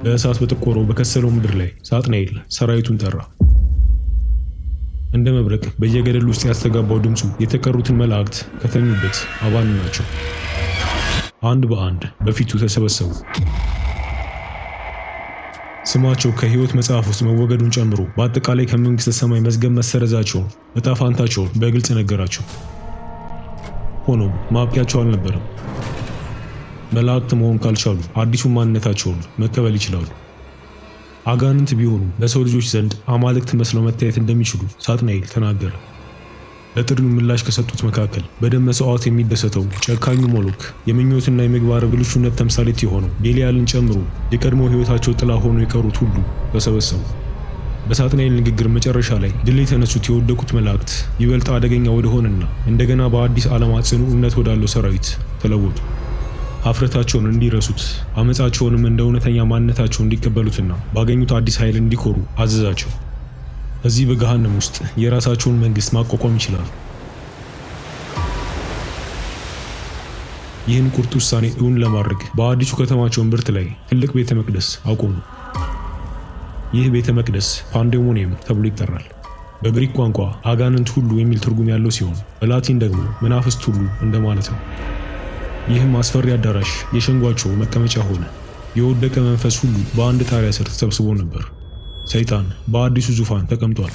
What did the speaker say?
በእሳት በጠቆረው በከሰለው ምድር ላይ ሳጥናኤል ሰራዊቱን ጠራ። እንደ መብረቅ በየገደል ውስጥ ያስተጋባው ድምፁ የተቀሩትን መላእክት ከተኙበት አባነናቸው። አንድ በአንድ በፊቱ ተሰበሰቡ። ስማቸው ከሕይወት መጽሐፍ ውስጥ መወገዱን ጨምሮ በአጠቃላይ ከመንግሥተ ሰማይ መዝገብ መሰረዛቸውን ዕጣ ፈንታቸውን በግልጽ ነገራቸው። ሆኖም ማብቂያቸው አልነበረም። መላእክት መሆን ካልቻሉ አዲሱን ማንነታቸውን መቀበል ይችላሉ። አጋንንት ቢሆኑ በሰው ልጆች ዘንድ አማልክት መስለው መታየት እንደሚችሉ ሳጥናኤል ተናገረ። ለጥሪው ምላሽ ከሰጡት መካከል በደም መስዋዕት የሚደሰተው ጨካኙ ሞሎክ፣ የምኞትና የምግባረ ብልሹነት ተምሳሌት የሆነው ቤሊያልን ጨምሮ የቀድሞ ሕይወታቸው ጥላ ሆኖ የቀሩት ሁሉ ተሰበሰቡ። በሳጥናኤል ንግግር መጨረሻ ላይ ድል የተነሱት የወደቁት መላእክት ይበልጥ አደገኛ ወደሆነና እንደገና በአዲስ ዓላማ ጽኑ እምነት ወዳለው ሰራዊት ተለወጡ። ሀፍረታቸውን እንዲረሱት፣ አመፃቸውንም እንደ እውነተኛ ማንነታቸው እንዲቀበሉትና ባገኙት አዲስ ኃይል እንዲኮሩ አዘዛቸው። እዚህ በገሃነም ውስጥ የራሳቸውን መንግስት ማቋቋም ይችላሉ። ይህን ቁርጥ ውሳኔ እውን ለማድረግ በአዲሱ ከተማቸው እምብርት ላይ ትልቅ ቤተ መቅደስ አቆሙ። ይህ ቤተ መቅደስ ፓንዴሞኒየም ተብሎ ይጠራል። በግሪክ ቋንቋ አጋንንት ሁሉ የሚል ትርጉም ያለው ሲሆን በላቲን ደግሞ መናፍስት ሁሉ እንደማለት ነው። ይህም አስፈሪ አዳራሽ የሸንጓቸው መቀመጫ ሆነ። የወደቀ መንፈስ ሁሉ በአንድ ጣሪያ ስር ተሰብስቦ ነበር። ሰይጣን በአዲሱ ዙፋን ተቀምጧል።